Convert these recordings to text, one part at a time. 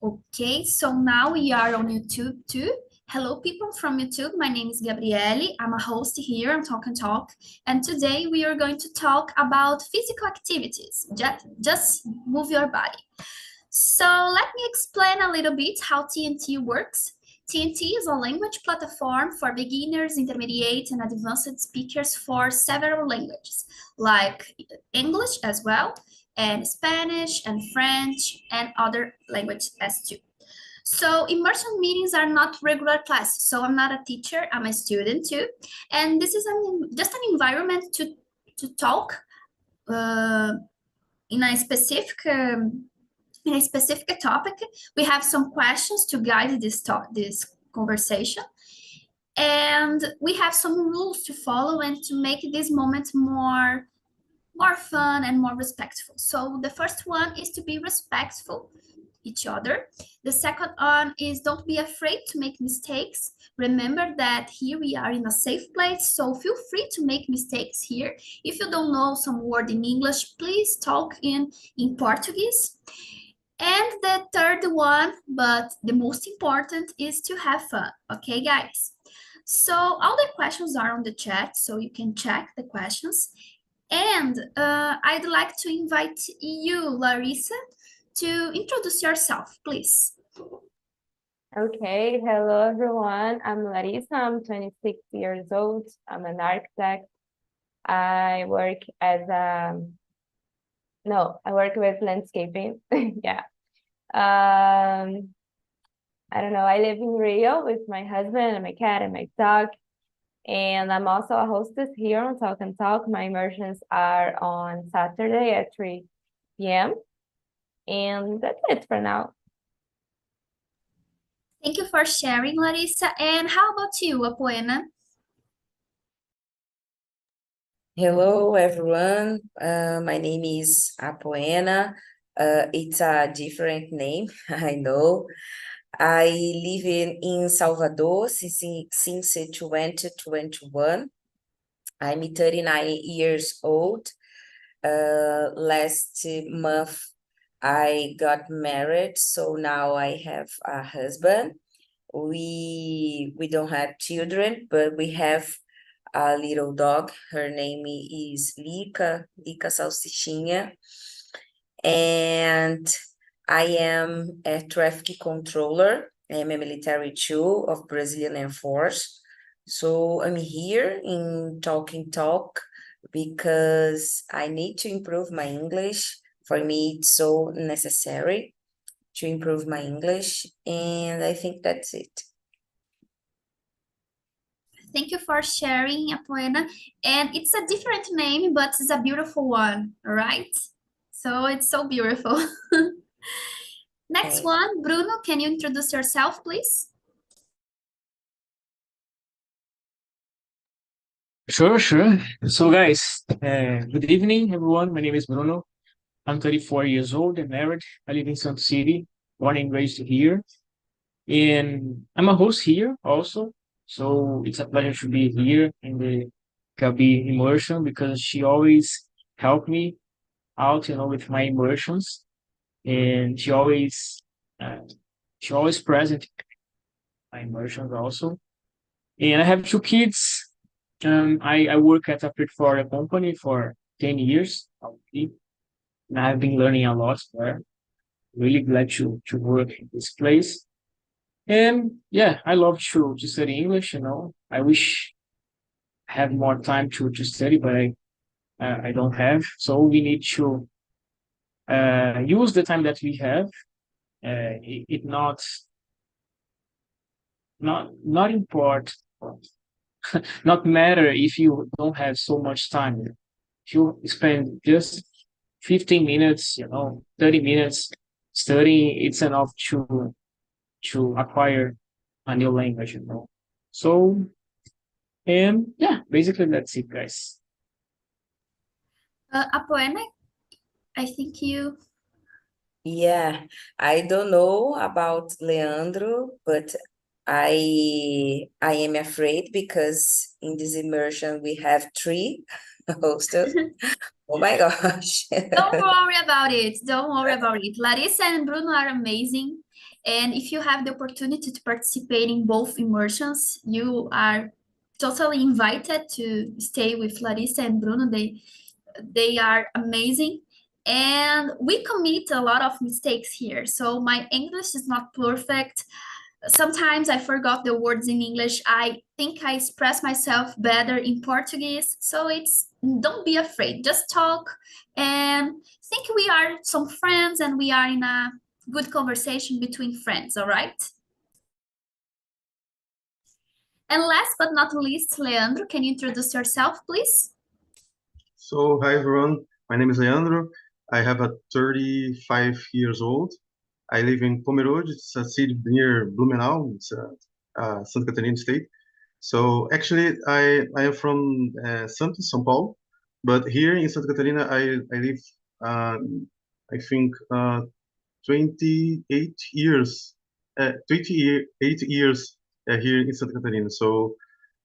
Okay, so now we are on YouTube too. Hello, people from YouTube. My name is Gabriele. I'm a host here on Talk and Talk. And today we are going to talk about physical activities. Just move your body. So let me explain a little bit how TNT works. TNT is a language platform for beginners, intermediate, and advanced speakers for several languages, like English as well, and Spanish and French and other languages as too. So immersion meetings are not regular classes. So I'm not a teacher, I'm a student too. And this is just an environment to talk uh, in a specific topic. We have some questions to guide this conversation. And we have some rules to follow and to make this moment more fun and more respectful. So the first one is to be respectful each other. The second one is don't be afraid to make mistakes. Remember that here we are in a safe place, so feel free to make mistakes here. If you don't know some word in English, please talk in Portuguese. And the third one, but the most important, is to have fun. Okay, guys? So all the questions are on the chat, so you can check the questions. And I'd like to invite you, Larissa, to introduce yourself, please. Okay, hello everyone. I'm Larissa. I'm 26 years old. I'm an architect. I work I work with landscaping. Yeah. I don't know. I live in Rio with my husband and my cat and my dog. And I'm also a hostess here on Talk and Talk. My immersions are on Saturday at 3 p.m. And that's it for now. Thank you for sharing, Larissa. And how about you, Apoena? Hello, everyone. My name is Apoena. It's a different name, I know. I live in Salvador since 2021. I'm 39 years old. Last month, I got married, so now I have a husband. We don't have children, but we have a little dog. Her name is Lica Salsichinha. And I am a traffic controller. I'm a military too of Brazilian Air Force. So I'm here in Talking Talk because I need to improve my English. For me, it's so necessary to improve my English. And I think that's it. Thank you for sharing, Apoena. And it's a different name, but it's a beautiful one, right? So it's so beautiful. Next Okay. one, Bruno, can you introduce yourself, please? Sure. So, guys, good evening, everyone. My name is Bruno. I'm 34 years old and married. I live in Sun City, born and raised here. And I'm a host here also. So it's a pleasure to be here in the Gabi immersion because she always helped me out, with my immersions. And uh, she always present my immersions also. And I have two kids. I work at a portfolio company for 10 years already, and I've been learning a lot there. Really glad to work in this place. And yeah, I love to study English. I wish I had more time to study, but I don't have. So we need to use the time that we have. It not important, not matter if you don't have so much time. If you spend just 15 minutes, 30 minutes studying, it's enough to acquire a new language. So, and yeah, basically that's it, guys. Apoena, I think you... Yeah, I don't know about Leandro, but I am afraid because in this immersion we have three hostels. Oh my gosh. Don't worry about it. Don't worry about it. Larissa and Bruno are amazing. And if you have the opportunity to participate in both immersions, you are totally invited to stay with Larissa and Bruno. They are amazing. And we commit a lot of mistakes here. So my English is not perfect. Sometimes I forgot the words in English. I think I express myself better in Portuguese. So don't be afraid. Just talk and think we are some friends and we are in a good conversation between friends, all right? And last but not least, Leandro, can you introduce yourself, please? So, hi everyone, my name is Leandro. I have a 35 years old. I live in Pomerode, it's a city near Blumenau, it's Santa Catarina state. So actually, I am from Santos, São Paulo, but here in Santa Catarina, I live, I think, 28 years, 28 years here in Santa Catarina. So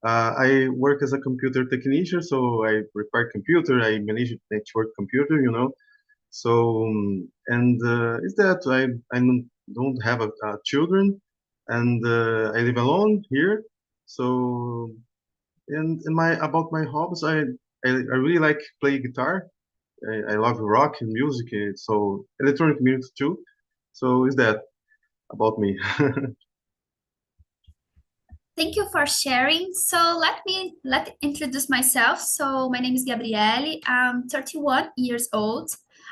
I work as a computer technician, so I repair computer, I manage network computer, you know. So and is that I don't have children, and I live alone here. So and my about my hobbies, I really like play guitar. I love rock and music, so electronic music too. So is that about me? Thank you for sharing. So let introduce myself. So my name is Gabriele. I'm 31 years old.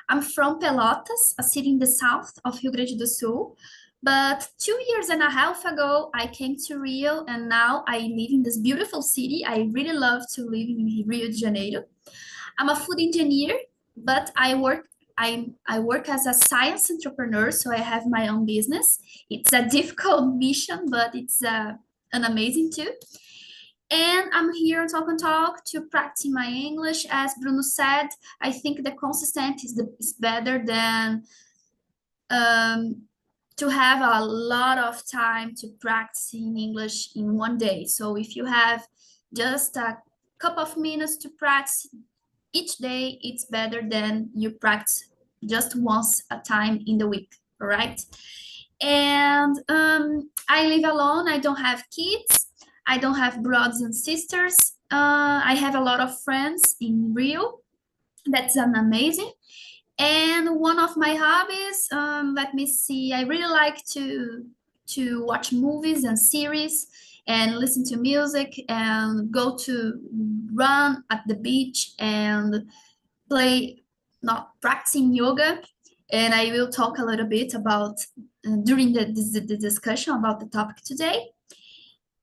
I'm from Pelotas, a city in the south of Rio Grande do Sul. But 2 years and a half ago, I came to Rio, and now I live in this beautiful city. I really love to live in Rio de Janeiro. I'm a food engineer, but I work as a science entrepreneur, so I have my own business. It's a difficult mission, but it's an amazing too. And I'm here on Talk and Talk to practice my English. As Bruno said, I think the consistent is better than to have a lot of time to practice in English in one day. So if you have just a couple of minutes to practice each day, it's better than you practice just once a time in the week, all right? And I live alone. I don't have kids. I don't have brothers and sisters. I have a lot of friends in Rio. That's an amazing. And one of my hobbies, let me see, I really like to watch movies and series and listen to music and go to run at the beach and not practicing yoga. And I will talk a little bit about during the discussion about the topic today.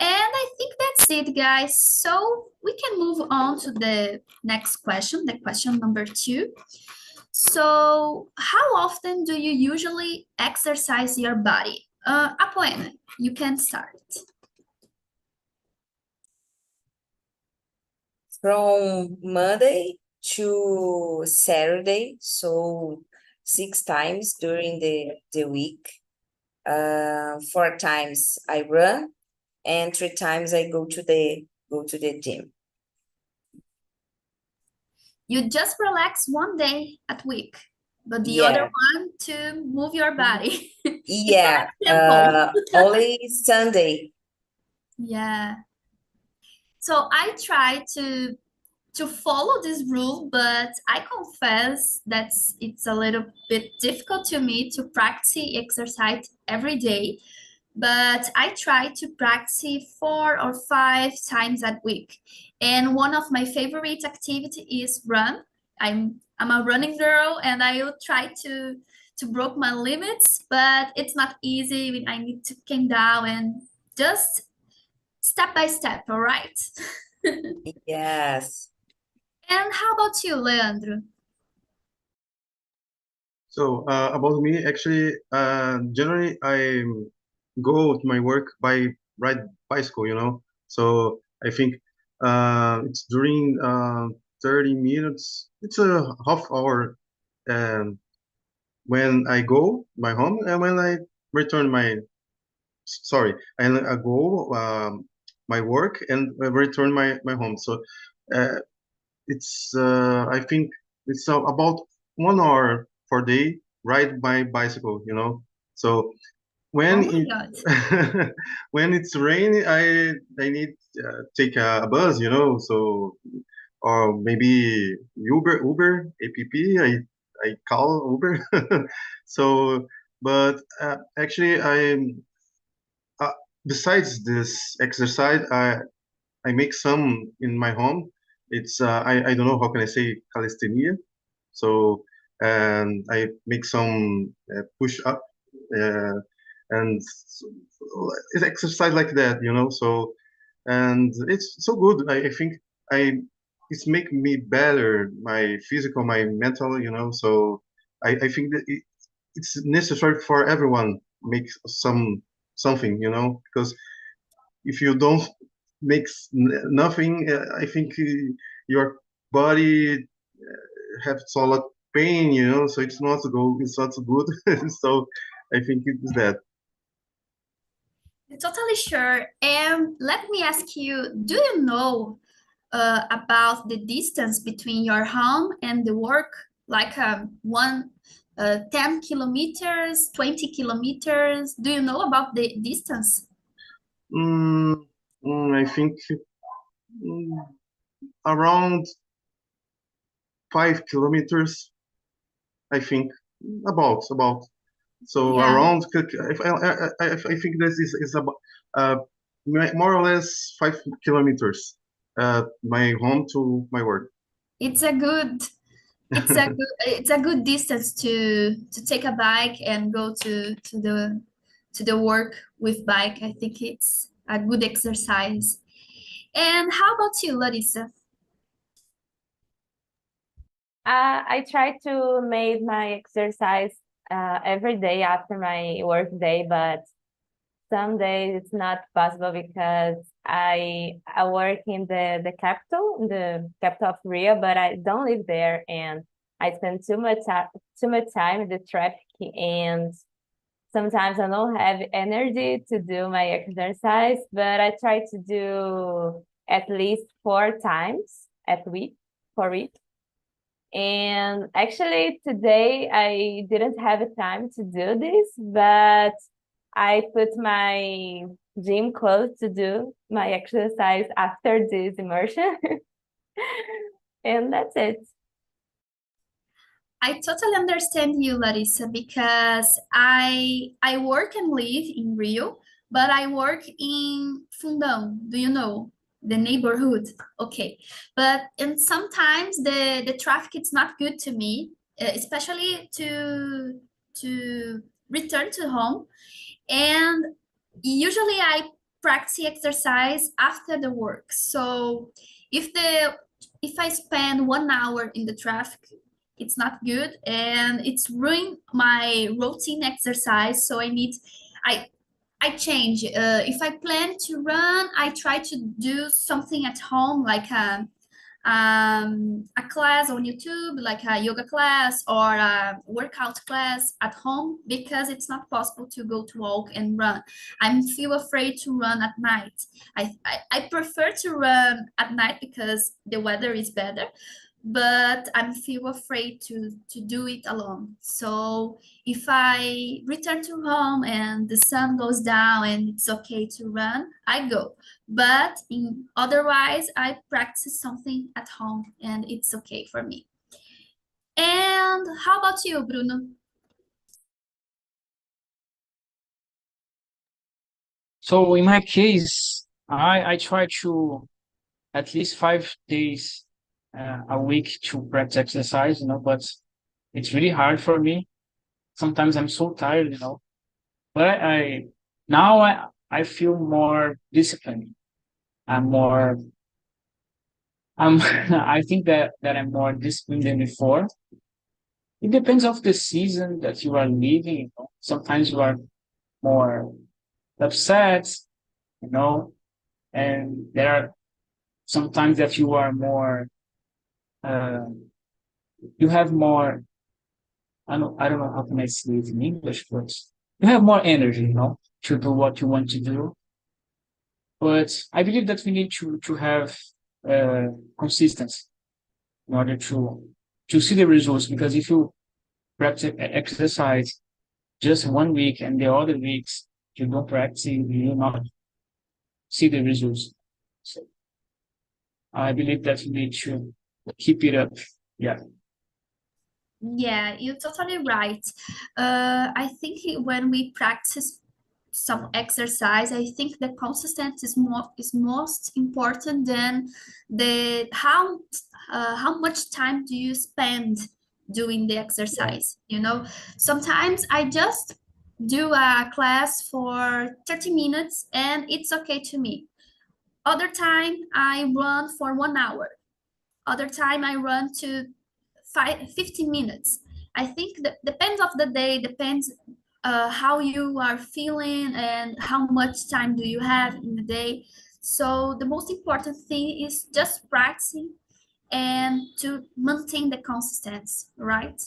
And I think that's it, guys. So we can move on to the next question, the question number 2. So how often do you usually exercise your body? Apoena, you can start. From Monday to Saturday, so 6 times during the week. 4 times I run, and 3 times I go to the gym. You just relax one day at week, but the Yeah. other one to move your body. Yeah, simple. only Sunday. Yeah. So I try to follow this rule, but I confess that it's a little bit difficult to me to practice exercise every day. But I try to practice 4 or 5 times a week. And one of my favorite activity is run. I'm a running girl, and I will try to break my limits, but it's not easy. I need to calm down and just step by step, all right? Yes. And how about you, Leandro? So about me, actually, generally I go to my work by ride bicycle, you know. So I think it's during 30 minutes. It's a half hour when I go my home and when I return sorry, I go my work and return my home. So it's I think it's about 1 hour per day ride my bicycle, you know. So when Oh my God. when it's raining, I need take a bus, so or maybe Uber app. I call Uber. So, but actually, uh, besides this exercise, I make some in my home. It's I don't know how can I say calisthenia. So and I make some push up uh, and it's exercise like that, So and it's so good. I think I it's make me better, my physical, my mental, So I think that it's necessary for everyone make something, because if you don't make nothing, I think your body have a lot pain, so it's not go, it's not good. So I think it's that. Totally sure. And let me ask you, do you know about the distance between your home and the work? Like 10 kilometers, 20 kilometers. Do you know about the distance? Mm, I think mm, around 5 kilometers. I think about. So Yeah, around, if I think this is about more or less 5 kilometers. My home to my work. it's a good it's a good distance to take a bike and go to the work with bike. I think it's a good exercise. And how about you, Larissa? I try to make my exercise every day after my work day, but some days it's not possible because I work in the capital of Rio, but I don't live there, and I spend too much time in the traffic, and sometimes I don't have energy to do my exercise, but I try to do at least 4 times at week per week. And actually, today I didn't have time to do this, but I put my gym clothes to do my exercise after this immersion. And that's it. I totally understand you, Larissa, because I work and live in Rio, but I work in Fundão. Do you know the neighborhood? Okay, but and sometimes the traffic is not good to me, especially to return to home. And usually I practice exercise after the work. So if the if I spend 1 hour in the traffic, it's not good and it's ruined my routine exercise. So I I change. If I plan to run, I try to do something at home, like a class on YouTube, like a yoga class or a workout class at home, because it's not possible to go to walk and run. I feel afraid to run at night. I prefer to run at night because the weather is better, but I feel afraid to do it alone. So if I return to home and the sun goes down and it's okay to run, I go. But otherwise, I practice something at home and it's okay for me. And how about you, Bruno? So in my case, I try to at least 5 days a week to practice exercise, but it's really hard for me. Sometimes I'm so tired, but I now I feel more disciplined. I'm more I'm I think that I'm more disciplined than before. It depends of the season that you are living, Sometimes you are more upset, you know, and there are sometimes that you are more uh, you have more I don't know how can I say it in English, but you have more energy, to do what you want to do. But I believe that we need to have consistency in order to see the results. Because if you practice exercise just 1 week and the other weeks you don't practice, you will not see the results. So I believe that you need to keep it up. Yeah. Yeah, you're totally right. I think when we practice some exercise, I think the consistency is most important than the how much time do you spend doing the exercise. You know, sometimes I just do a class for 30 minutes and it's okay to me. Other time I run for 1 hour. Other time I run to 15 minutes. I think that depends of the day, depends how you are feeling and how much time do you have in the day. So the most important thing is just practicing and to maintain the consistency, right?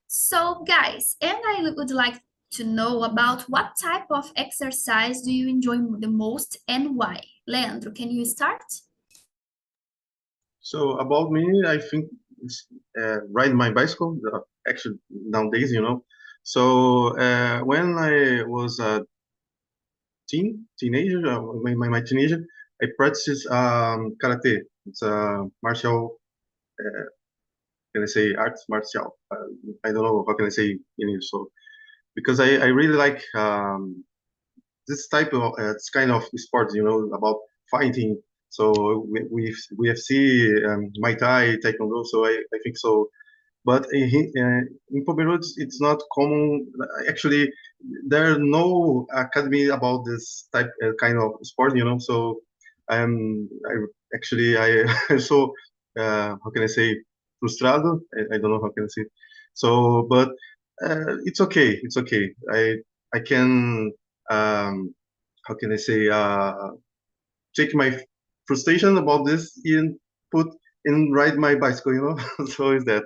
So guys, and I would like to know about what type of exercise do you enjoy the most and why? Leandro, can you start? So about me, I think it's riding my bicycle. Actually, nowadays, you know. So when I was a teenager, my teenager, I practiced karate. It's a martial, can I say arts martial? I don't know how can I say in English. So because I really like this type of it's kind of sport, you know, about fighting. So we have seen Muay Thai, Taekwondo. So I think so. But in Pomerode, it's not common. Actually, there are no academy about this type kind of sport, you know. So I actually I so how can I say frustrado? I don't know how can I say. So, but it's okay. It's okay. I can how can I say take my frustration about this and put and ride my bicycle, you know. So is that.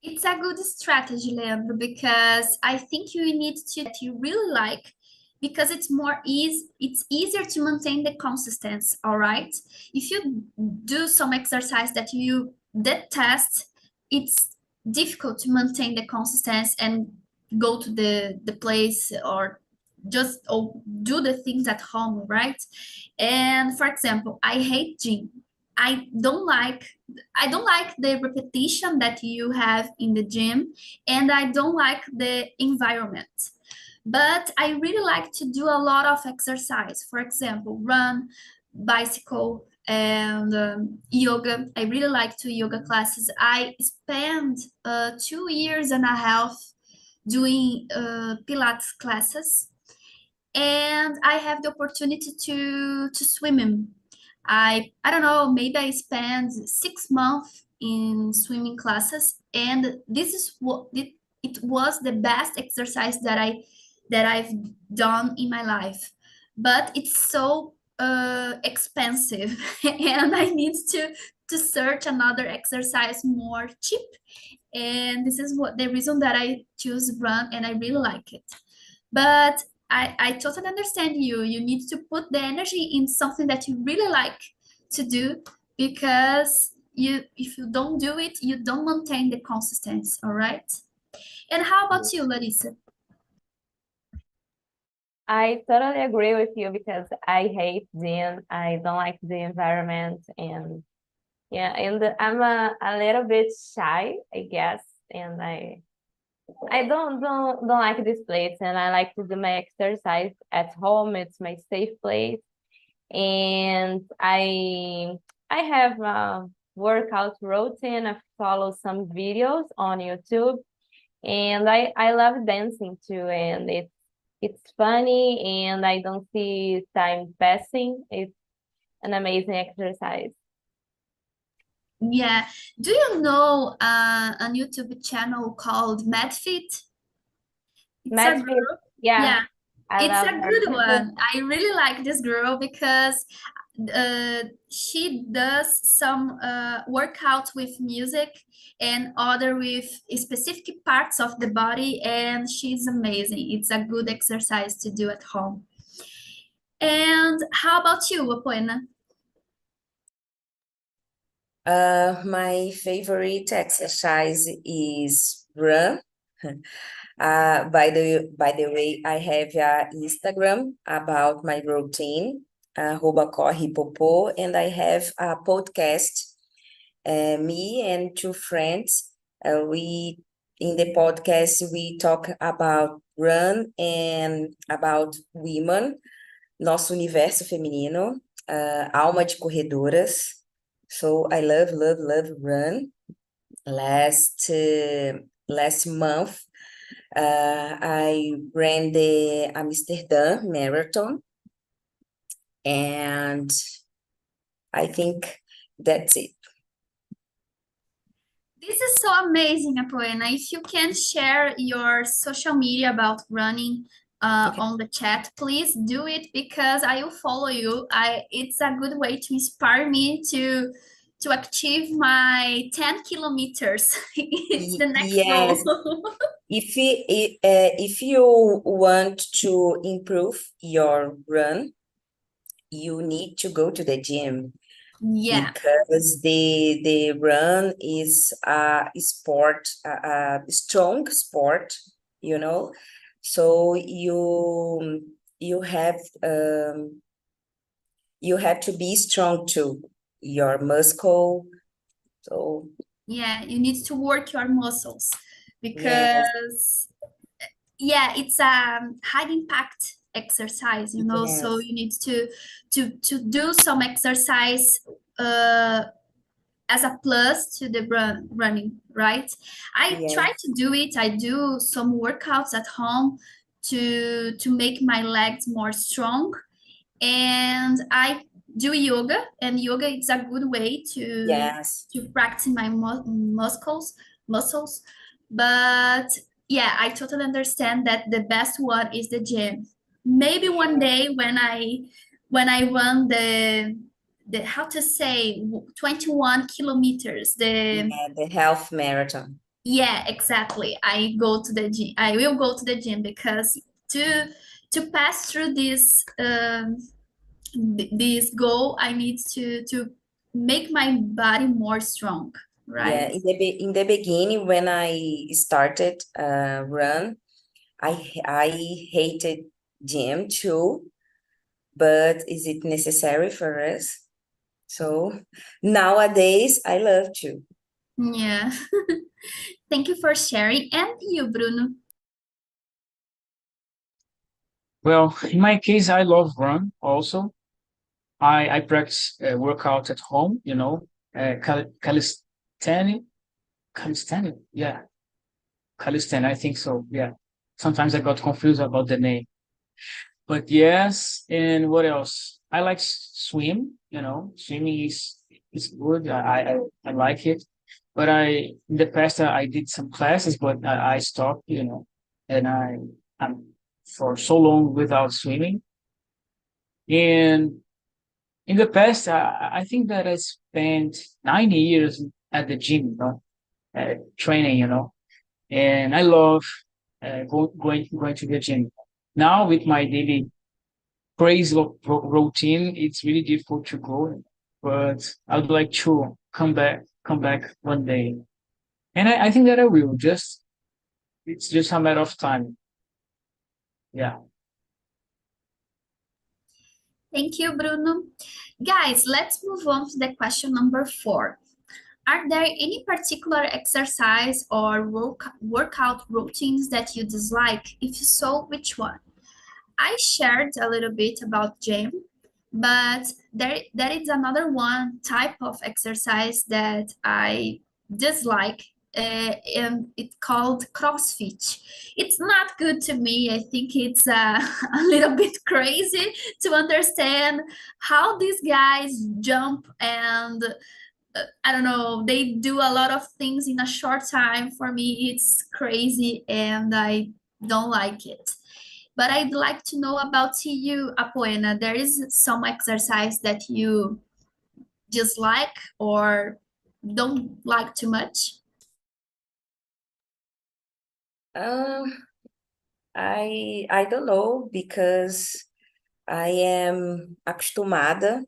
It's a good strategy, Leandro, because I think you need to that you really like because it's easier to maintain the consistency, all right? If you do some exercise that you detest, it's difficult to maintain the consistency and go to the place or just do the things at home, right? And for example, I hate gym. I don't like I don't like the repetition that you have in the gym, and I don't like the environment. But I really like to do a lot of exercise. For example, run, bicycle, and yoga. I really like to yoga classes. I spent 2 years and a half doing Pilates classes, and I have the opportunity to swim. I don't know, maybe I spent 6 months in swimming classes, and this is what it was the best exercise that I've done in my life. But it's so expensive, and I need to search another exercise more cheap. And this is what the reason that I choose run, and I really like it. But I totally understand you. You need to put the energy in something that you really like to do because if you don't do it, you don't maintain the consistency, all right? And how about you, Larissa? I totally agree with you because I hate gym. I don't like the environment, and yeah, and I'm a little bit shy, I guess, and I don't like this place, and I like to do my exercise at home. It's my safe place, and I have a workout routine. I follow some videos on YouTube, and I love dancing too, and it's funny, and I don't see time passing. It's an amazing exercise. Yeah. Do you know a YouTube channel called MadFit? It's a Matchfit, girl. yeah, Yeah, I it's love a good her. one. I really like this girl because she does some workout with music and other with specific parts of the body, and she's amazing. It's a good exercise to do at home. And how about you, Apoena? My favorite exercise is run. By the way, I have Instagram about my routine, @correpopô, and I have a podcast. Me and two friends, we in the podcast we talk about run and about women, nosso universo feminino, alma de corredoras. So I love, love, love run. Last month, I ran the Amsterdam Marathon, and I think that's it. This is so amazing, Apoena. If you can share your social media about running Okay. on the chat, please do it because I will follow you. It's a good way to inspire me to achieve my 10 kilometers. It's the next Yes. goal. If you want to improve your run, you need to go to the gym. Yeah, Because the run is a sport, a strong sport, you know. So you have to be strong too, your muscle. So yeah, you need to work your muscles yes, because yeah, it's a high impact exercise, so yes, you need to do some exercise uh as a plus to the running, right? I yes, try to do it. I do some workouts at home to make my legs more strong, and I do yoga, and yoga is a good way yes, to practice my muscles. But yeah, I totally understand that the best one is the gym. Maybe one day when I run the how to say 21 kilometers, the yeah, the health marathon. yeah, exactly. I go to the gym. I will go to the gym because to pass through this goal, I need to make my body more strong, Yeah, right? in the beginning when I started run, I hated gym too, but is it necessary for us? So nowadays I love to. Yeah. Thank you for sharing. And you, Bruno? Well, in my case, I love run also. I practice workout at home, calisthenic, calisthenic, yeah, calisthenic, I think so, yeah. Sometimes I got confused about the name. But yes, and what else? I like swim, swimming is good. I like it. But in the past I did some classes, but I stopped, and I'm for so long without swimming. And in the past, I think that I spent 9 years at the gym, training, and I love going to the gym. Now with my daily crazy routine, it's really difficult to go, but I would like to come back one day. And I think that I will. It's just a matter of time. Yeah. Thank you, Bruno. Guys, let's move on to the question number 4. Are there any particular exercise or workout routines that you dislike? If so, which one? I shared a little bit about gym, but there is another one type of exercise that I dislike, and it's called CrossFit. It's not good to me. I think it's a little bit crazy to understand how these guys jump and I don't know, they do a lot of things in a short time. For me, it's crazy and I don't like it. But I'd like to know about you, Apoena. There is some exercise that you dislike or don't like too much? Um, I don't know because I am acostumada,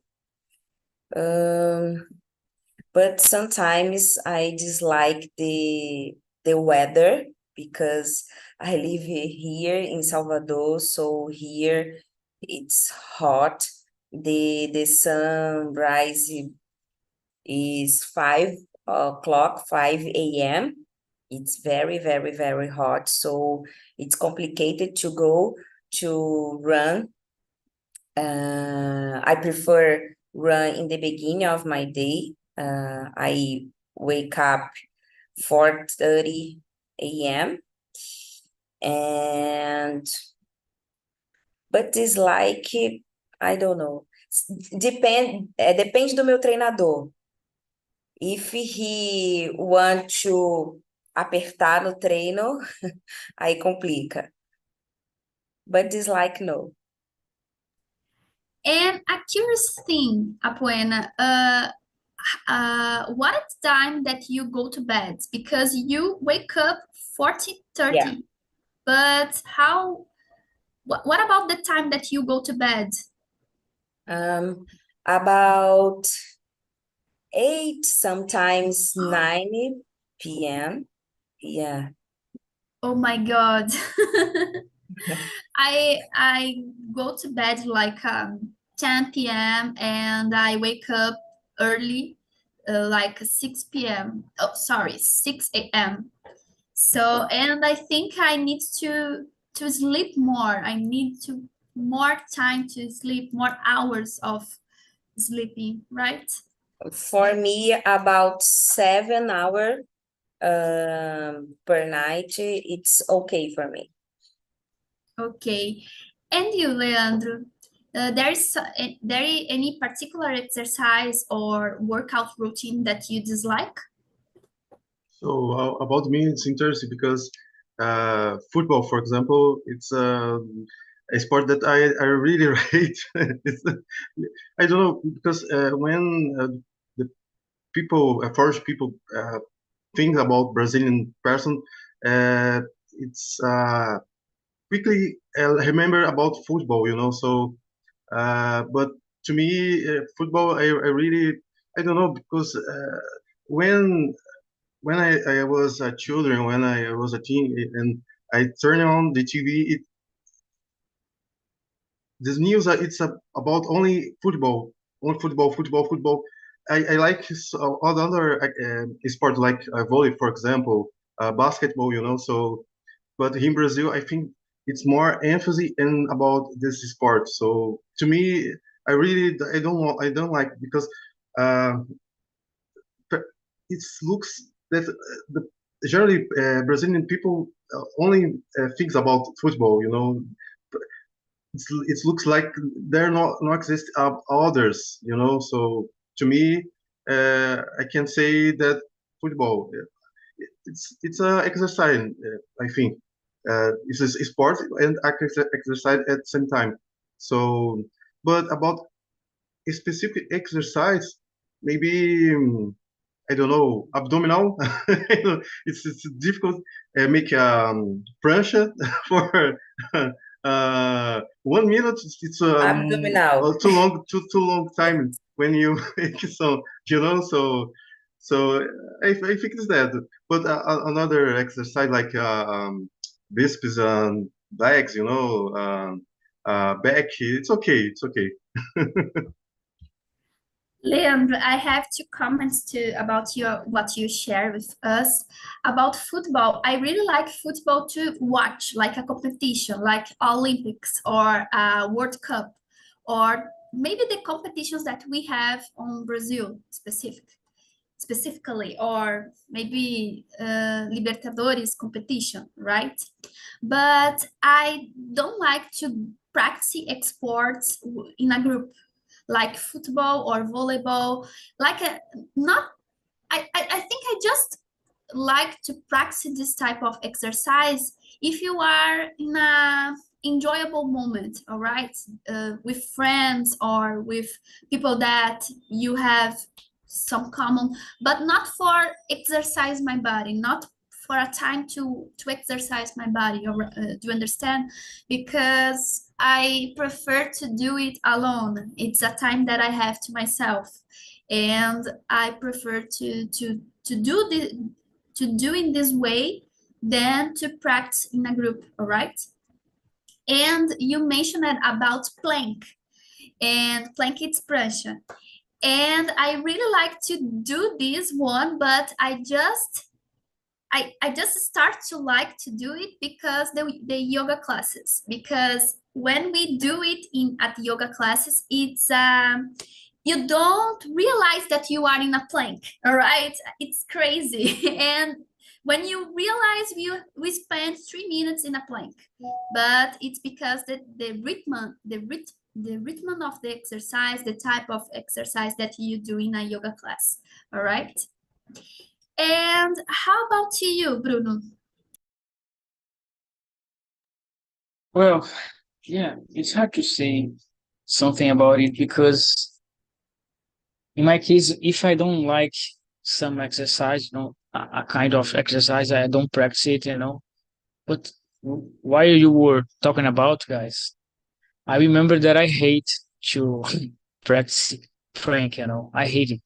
but sometimes I dislike the weather, because I live here in Salvador, so here it's hot. The sunrise is 5 o'clock, 5 a.m. It's very, very, very hot, so it's complicated to go to run. I prefer run in the beginning of my day. I wake up 4:30 a.m. But it's like, I don't know. Depende do meu treinador. If he want to apertar no treino, aí complica. But it's like, no. And a curious thing, Apoena, what time that you go to bed? Because you wake up 40:30, Yeah. but what about the time that you go to bed? About 8, sometimes 9 p.m. Yeah. Oh my God. I go to bed like 10 p.m. and I wake up early, like 6 p.m. Oh, sorry, 6 a.m. So, and I think I need to sleep more. I need to more time to sleep, more hours of sleeping, right? For me, about 7 hours per night, it's okay for me. Okay. And you, Leandro, there any particular exercise or workout routine that you dislike? So about me, it's interesting because football, for example, it's a sport that I really hate. It's, I don't know because when the people, foreign people, think about Brazilian person, uh, it's quickly remember about football, you know. So, but to me, football, I really, I don't know because when I was a children, when I was a teen, and I turn on the TV, this news it's about only football, football. I like all the other sports like volley, for example, basketball, you know. So, but in Brazil, I think it's more emphasis in about this sport. So to me, I don't like because. Uh, it looks that the generally Brazilian people only thinks about football. You know, it looks like there not exist others. You know, so to me, I can say that football it's a exercise. I think it's a sport and exercise at the same time. So, but about a specific exercise, maybe. I don't know, abdominal. It's difficult. Make prancha for 1 minute. It's Abdominal. too long time when you so you know so I think it's that. But another exercise like biceps and legs, you know, back. It's okay. It's okay. Leandro, I have two comments about what you share with us about football. I really like football to watch, like a competition, like Olympics or a World Cup, or maybe the competitions that we have on Brazil specifically, or maybe Libertadores competition, right? But I don't like to practice sports in a group like football or volleyball, like a not I think I just like to practice this type of exercise if you are in a enjoyable moment, all right, with friends or with people that you have some common, but not for exercise my body, not for a time to exercise my body, or do you understand? Because I prefer to do it alone. It's a time that I have to myself, and I prefer to do to do in this way than to practice in a group, all right? And you mentioned about plank and plank expression. And I really like to do this one, but I just start to like to do it because the yoga classes, because when we do it at yoga classes, it's you don't realize that you are in a plank, all right? It's crazy. And when you realize we spent 3 minutes in a plank, but it's because the rhythm of the exercise, the type of exercise that you do in a yoga class, all right? And how about you, Bruno? Well, yeah, it's hard to say something about it because in my case, if I don't like some exercise, a kind of exercise, I don't practice it. But while you were talking about, guys, I remember that I hate to practice prank. I hate it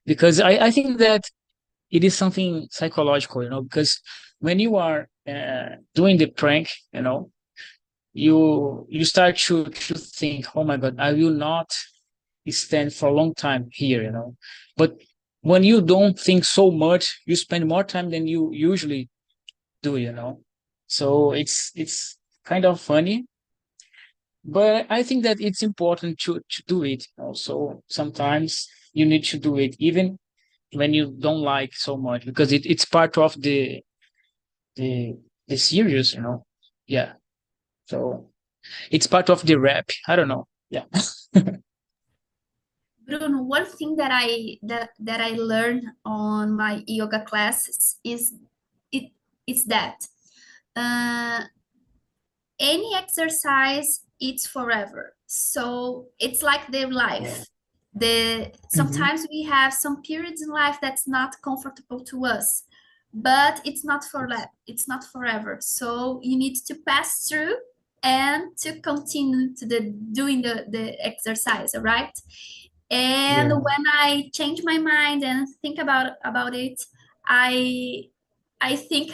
because I think that it is something psychological, because when you are doing the prank, you start to think, oh my God, I will not stand for a long time here. But when you don't think so much, you spend more time than you usually do. So it's kind of funny, but I think that it's important to do it. So sometimes you need to do it even when you don't like so much because it's part of the the series. Yeah. So it's part of the rap. I don't know. Yeah. Bruno, one thing that I learned on my yoga classes is that uh, any exercise it's forever. So it's like their life. Sometimes we have some periods in life that's not comfortable to us, but it's not it's not forever. So you need to pass through and to continue to doing the exercise, all right? And Yeah. when I change my mind and think about it, I I think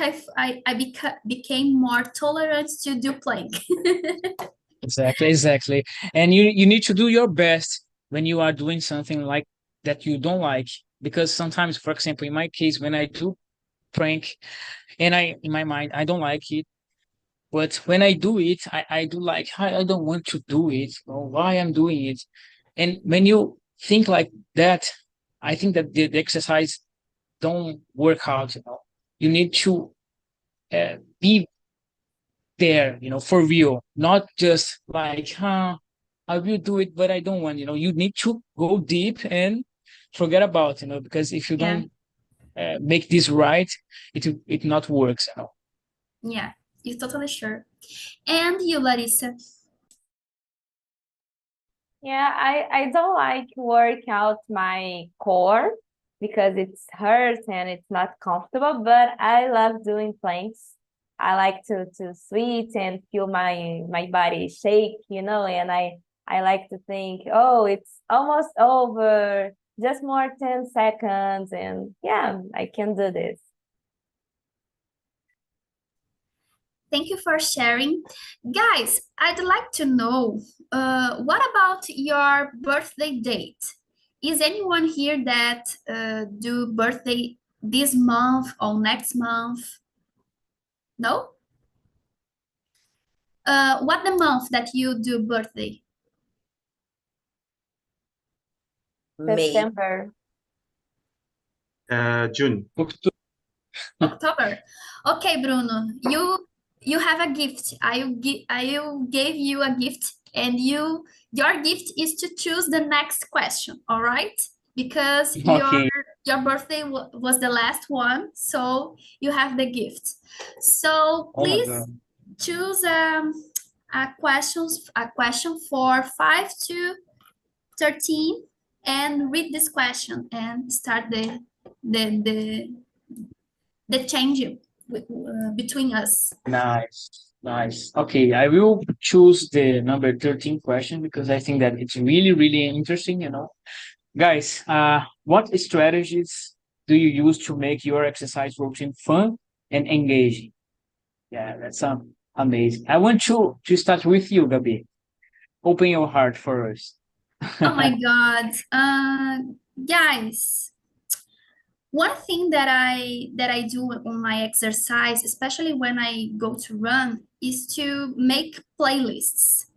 became more tolerant to do plank. Exactly. And you need to do your best when you are doing something like that you don't like. Because sometimes, for example, in my case, when I do prank and in my mind, I don't like it. But when I do it, I do like, I don't want to do it or why I'm doing it. And when you think like that, I think that the exercise don't work out. You need to be there, for real, not just like, I will do it, but I don't want. You need to go deep and forget about, because if you Yeah. don't make this right, it not works. Yeah, you're totally sure. And you, Larissa? Yeah, I don't like work out my core because it's hurt and it's not comfortable, but I love doing planks. I like to sweat and feel my body shake, and I like to think, oh, it's almost over, just more 10 seconds, and yeah, I can do this. Thank you for sharing. Guys, I'd like to know, what about your birthday date? Is anyone here that do birthday this month or next month? No? What the month that you do birthday? May. September. June. October. Okay, Bruno, you have a gift. I gave you a gift, and your gift is to choose the next question. All right, because Okay. your birthday was the last one, so you have the gift. So Oh my please God. choose a question for 5 to 13, and read this question and start the the change between us. Nice. Okay, I will choose the number 13 question because I think that it's really, really interesting. Guys, what strategies do you use to make your exercise routine fun and engaging? Yeah, that's amazing. I want to start with you, Gabi. Open your heart for us. Oh my God. Guys, one thing that I do on my exercise, especially when I go to run, is to make playlists.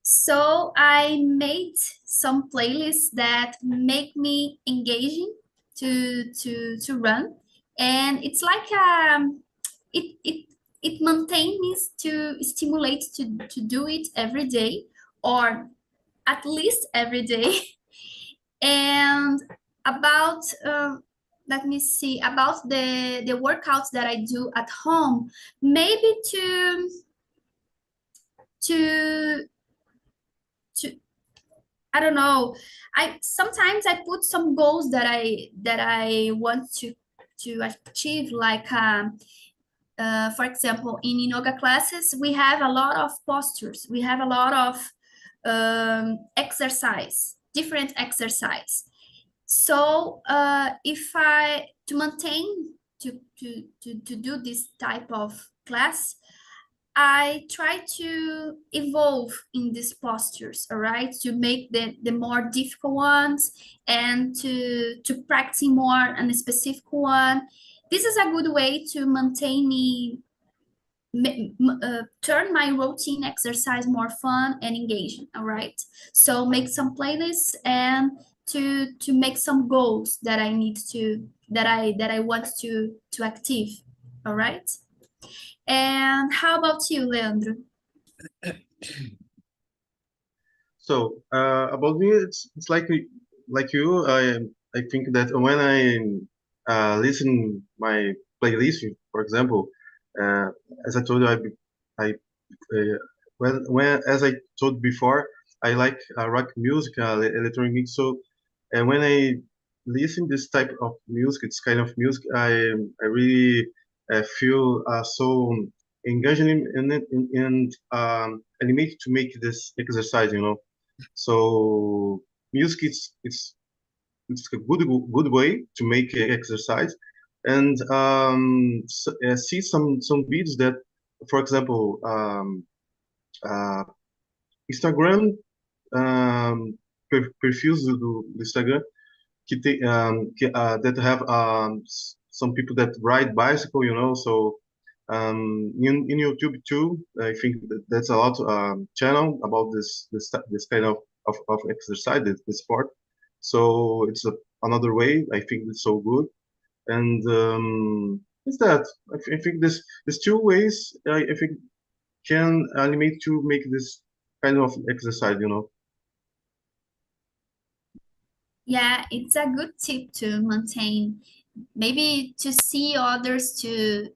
So I made some playlists that make me engaging to run, and it's like it maintains me to stimulate to do it every day, or at least every day. And about let me see, about the workouts that I do at home, maybe to to I don't know. I sometimes I put some goals that I want to achieve, like for example, in yoga classes, we have a lot of postures. We have a lot of exercise, different exercise. So if I to maintain to do this type of class, I try to evolve in these postures, all right, to make the more difficult ones, and to practice more on a specific one. This is a good way to maintain me, turn my routine exercise more fun and engaging, all right? So make some playlists, and to make some goals that I need to that I want to active, all right? And how about you, Leandro? So about me, it's like you. I think that when I listen my playlist, for example, uh, as I told you, I when as I told before, I like rock music, electronic music. So and when I listen this type of music, it's kind of music, I really feel so engaged in it, and animated to make this exercise. So music it's a good way to make exercise, and see some videos that, for example, uh, Instagram, perfis do Instagram that have some people that ride bicycle, so in YouTube too, I think that's a lot channel about this kind of exercise, this sport. So it's another way. I think it's so good, and it's that I think this two ways I think can animate to make this kind of exercise. Yeah, it's a good tip to maintain, maybe to see others to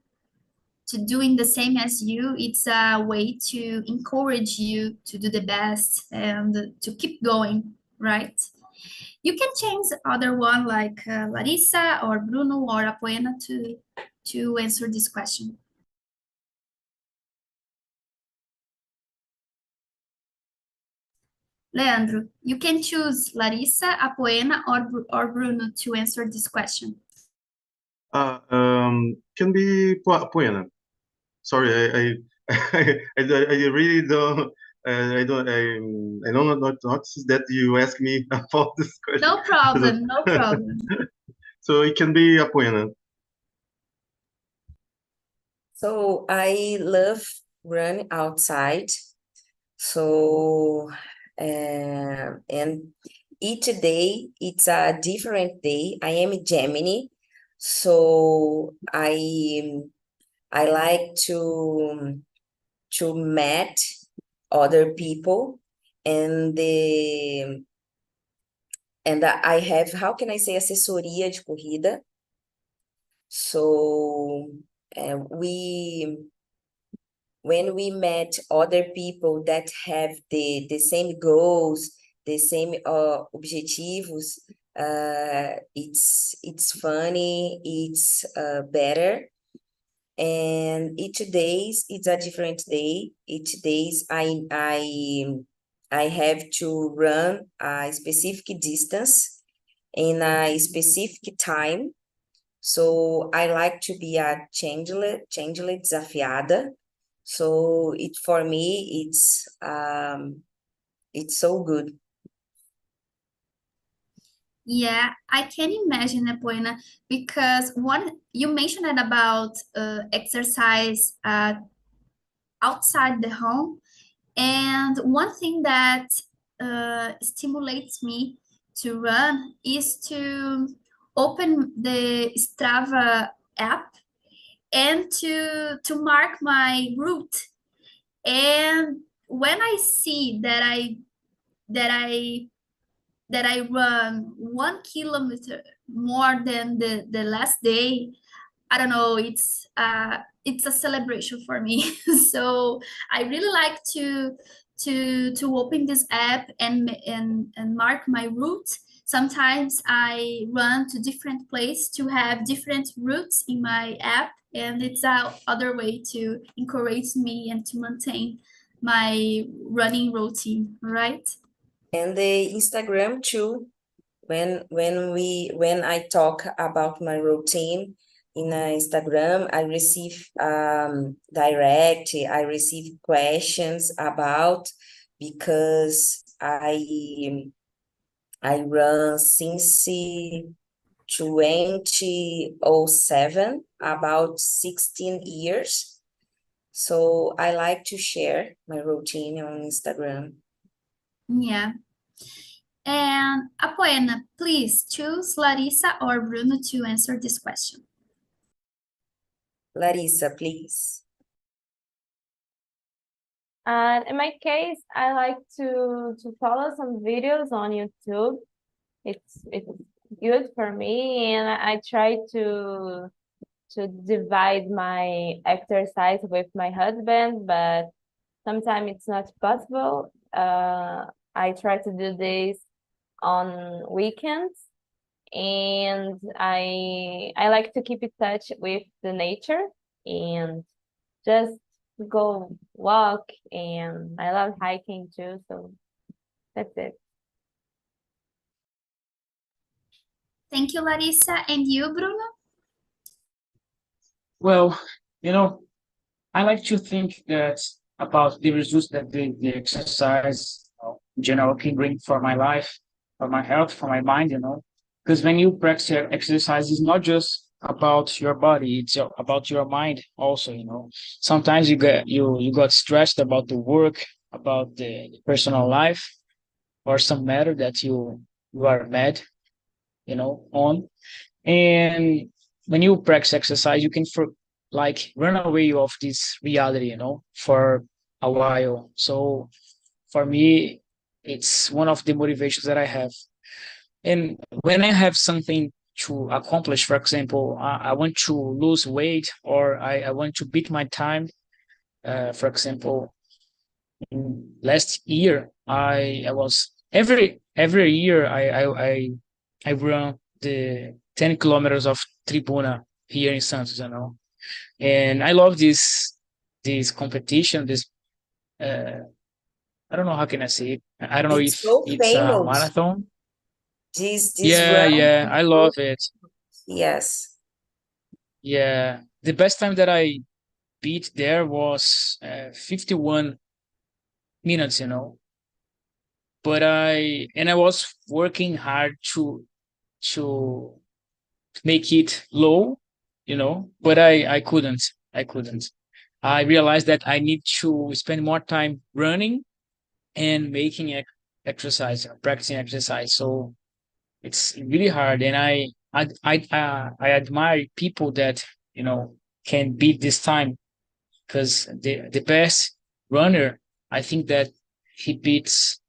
doing the same as you. It's a way to encourage you to do the best and to keep going, right? You can change other one, like Larissa or Bruno or Apoena, to answer this question. Leandro, you can choose Larissa, Apoena, or Bruno to answer this question. Can be Poena. Sorry, I really don't. I don't not notice that you asked me about this question. No problem, no problem. So it can be Apoena. So I love running outside. So and each day it's a different day. I am Gemini, so I like to meet other people, and I have, how can I say, assessoria de corrida. So when we met other people that have the same goals, the same objetivos, it's funny, it's better. And each days it's a different day. Each days I have to run a specific distance in a specific time. So I like to be a changeling desafiada. So for me, it's so good. Yeah, I can imagine, Apoena, because you mentioned about exercise outside the home, and one thing that stimulates me to run is to open the Strava app and to mark my route. And when I see that I run 1 kilometer more than the last day, I don't know, it's a celebration for me. So I really like to open this app and mark my route. Sometimes I run to different places to have different routes in my app, and it's a other way to encourage me and to maintain my running routine, right? And the Instagram too. When I talk about my routine in Instagram, I receive I receive questions about, because I run since 2007, about 16 years. So I like to share my routine on Instagram. Yeah. And Apoena, please choose Larissa or Bruno to answer this question. Larissa, please. And in my case, I like to follow some videos on YouTube. It's good for me, and I try to divide my exercise with my husband, but sometimes it's not possible. I try to do this on weekends, and I like to keep in touch with the nature and just go walk, and I love hiking too, so that's it. Thank you, Larissa. And you, Bruno? Well, I like to think that about the results that the exercise, in general, can bring for my life, for my health, for my mind, because when you practice exercise, it's not just about your body, it's about your mind also, Sometimes you got stressed about the work, about the personal life, or some matter that you are mad, on. And when you practice exercise, you can like run away of this reality, for a while. So for me, it's one of the motivations that I have. And when I have something to accomplish, for example, I want to lose weight, or I want to beat my time. For example, last year, I was every year I run the 10 kilometers of Tribuna here in Santos, and I love this competition. This I don't know how can I say it. I don't know It's if so it's a famous. marathon. This Yeah, run yeah, is I so, love it. yes. Yeah, the best time that I beat there was 51 minutes, But I was working hard to make it low, but I couldn't. I realized that I need to spend more time running and making exercise, practicing exercise. So it's really hard, and I admire people that can beat this time, because the best runner, I think that he beats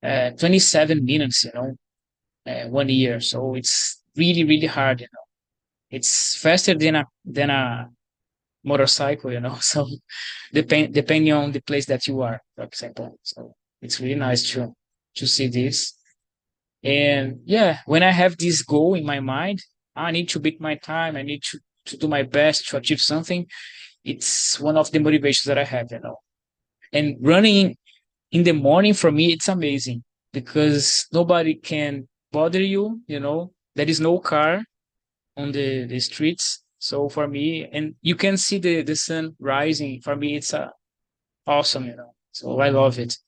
27 minutes, 1 year. So it's really really hard. It's faster than a motorcycle. So depending on the place that you are, for example. So it's really nice to see this. And yeah, when I have this goal in my mind, I need to beat my time, I need to do my best to achieve something. It's one of the motivations that I have. And running in the morning, for me, it's amazing, because nobody can bother you. There is no car, on the streets. So for me, and you can see the sun rising. For me, it's awesome, you know. So I love it.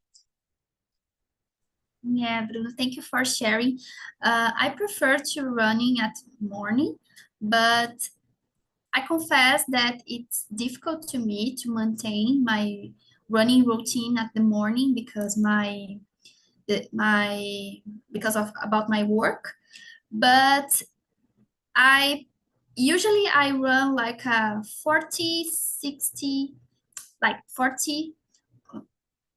Yeah, Bruno, thank you for sharing. I prefer to running at morning, but I confess that it's difficult to me to maintain my running routine at the morning because my because of about my work. But I usually I run like a 40, 60, like 40,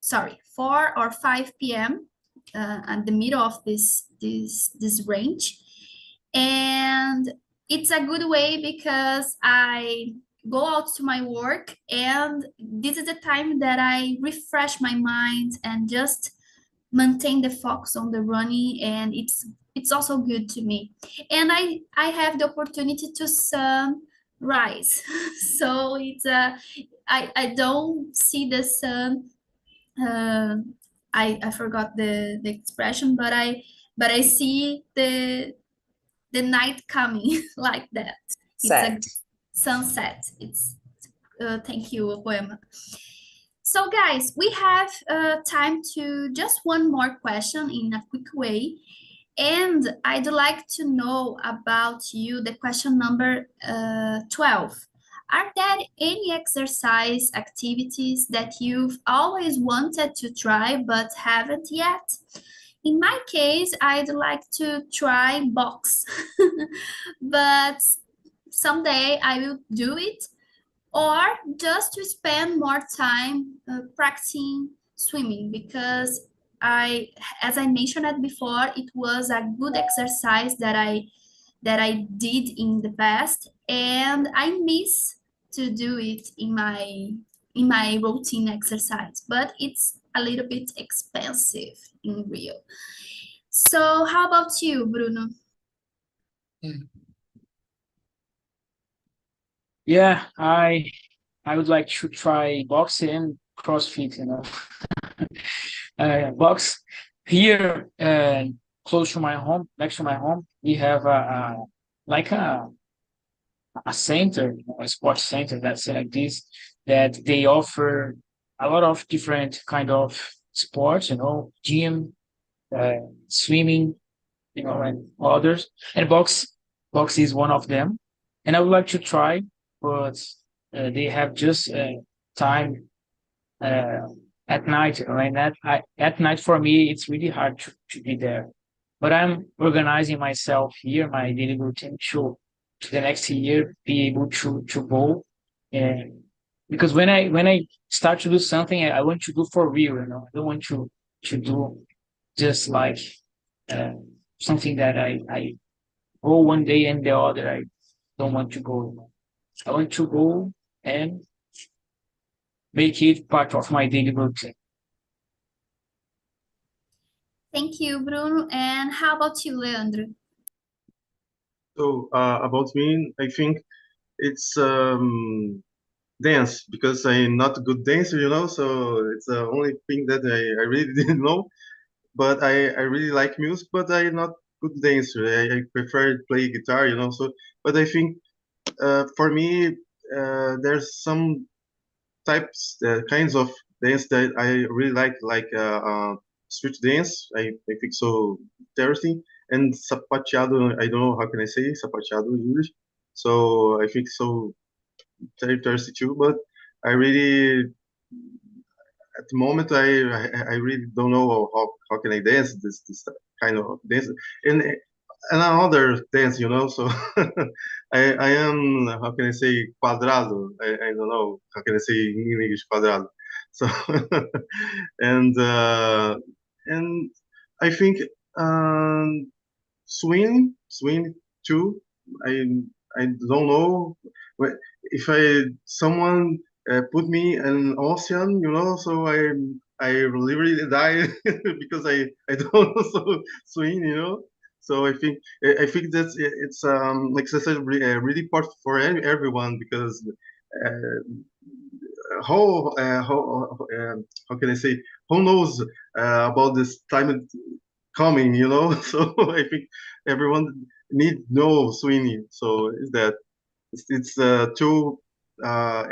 sorry, 4 or 5 p.m. At the middle of this range. And it's a good way because I go out to my work and this is the time that I refresh my mind and just maintain the focus on the running, and it's also good to me. And I have the opportunity to sunrise. So it's I don't see the sun. uh, I forgot the expression, but I see the night coming like that. It's a Set. sunset. It's thank you, Poema. So, guys, we have time to just one more question in a quick way. And I'd like to know about you, the question number 12. Are there any exercise activities that you've always wanted to try but haven't yet? In my case, I'd like to try box, but someday I will do it, or just to spend more time practicing swimming because as I mentioned it before, it was a good exercise that I did in the past, and I miss to do it in my routine exercise, but it's a little bit expensive in Rio. So how about you, Bruno? Mm. Yeah, I would like to try boxing and CrossFit, you know. Box here, close to my home, next to my home, we have like a center, you know, a sports center that's like this, that they offer a lot of different kind of sports, you know, gym, uh, swimming, you know, and others. And box is one of them. And I would like to try, but they have just time uh, at night, you know, and at night for me, it's really hard to be there. But I'm organizing myself here, my daily routine to the next year be able to go. And because when I start to do something, I want to do for real, you know. I don't want to do just like uh, something that I go one day and the other I don't want to go. You know. I want to go and make it part of my daily routine. Thank you, Bruno. And how about you, Leandro? So about me, I think it's dance because I'm not a good dancer, you know. So it's the only thing that I really didn't know. But I really like music, but I'm not good dancer. I prefer play guitar, you know. So, but I think for me, there's some types, kinds of dance that I really like street dance. I think so interesting. And sapateado, I don't know how can I say sapateado in English. So I think so very interesting too. But I really at the moment I really don't know how can I dance this kind of dance and another dance, you know. So I am, how can I say, quadrado. I don't know how can I say in English quadrado. So and and I think um, swing too. I I don't know if I someone put me in an ocean, you know, so I literally die because I don't know so swim, you know. So I think that it's like I said, really important for everyone because uh, how can I say, who knows about this time coming, you know. So I think everyone need no swimming. So is that it's two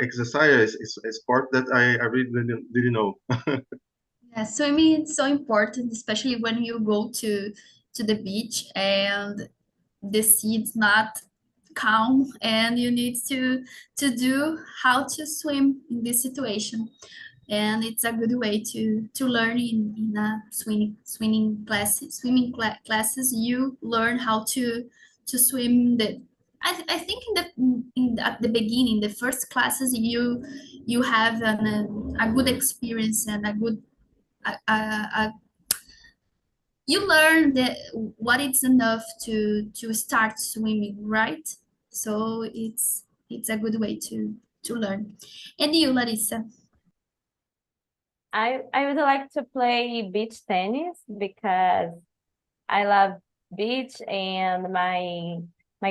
exercise is a sport that I really didn't know. Yeah, swimming is so important, especially when you go to the beach and the sea is not calm and you need to do how to swim in this situation. And it's a good way to learn in a swimming classes. You learn how to swim. I think at the beginning, the first classes, you have a good experience and a good you learn that what is enough to start swimming, right? So it's a good way to learn. And you, Larissa? I would like to play beach tennis because I love beach and my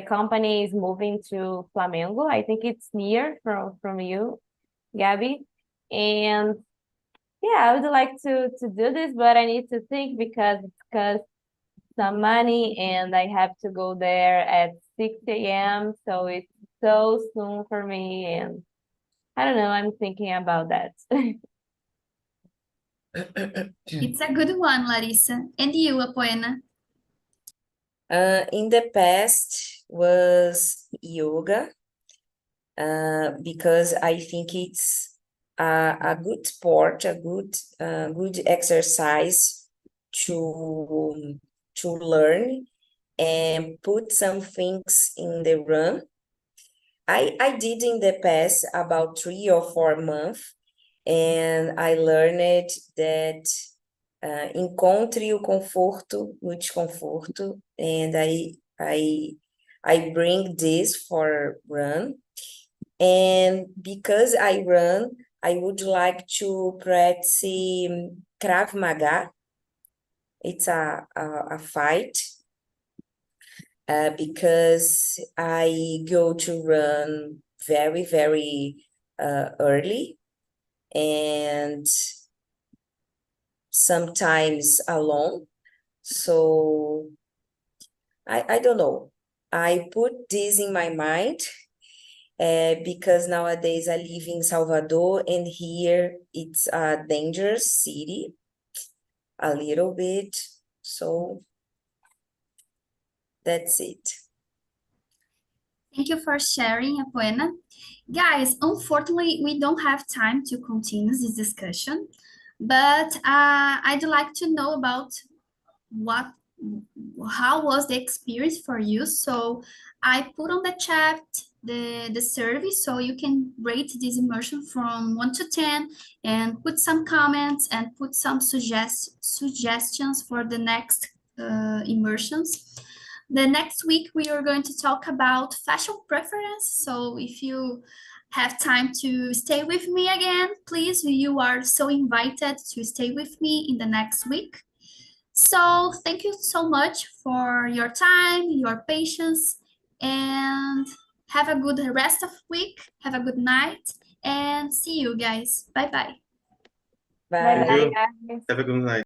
company is moving to Flamengo. I think it's near from you, Gabby. And yeah, I would like to do this, but I need to think because it costs some money and I have to go there at 6 a.m. So it's so soon for me and I don't know, I'm thinking about that. It's a good one, Larissa. And you, Apoena? In the past was yoga, because I think it's a good sport, a good exercise to learn and put some things in the run. I did in the past about 3 or 4 months, and I learned that encontre o conforto no desconforto, and I bring this for run. And because I run, I would like to practice Krav Maga. It's a fight, because I go to run very, very early and sometimes alone. So I don't know. I put this in my mind because nowadays I live in Salvador and here it's a dangerous city, a little bit. So that's it. Thank you for sharing, Apoena. Guys, unfortunately, we don't have time to continue this discussion, but I'd like to know about what how was the experience for you. So I put on the chat the survey so you can rate this immersion from 1 to 10 and put some comments and put some suggestions for the next immersions. The next week we are going to talk about fashion preference. So if you have time to stay with me again, please, you are so invited to stay with me in the next week. So thank you so much for your time, your patience, and have a good rest of week. Have a good night and see you guys. Bye bye. Bye Bye. Thank bye, you. guys. Have a good night.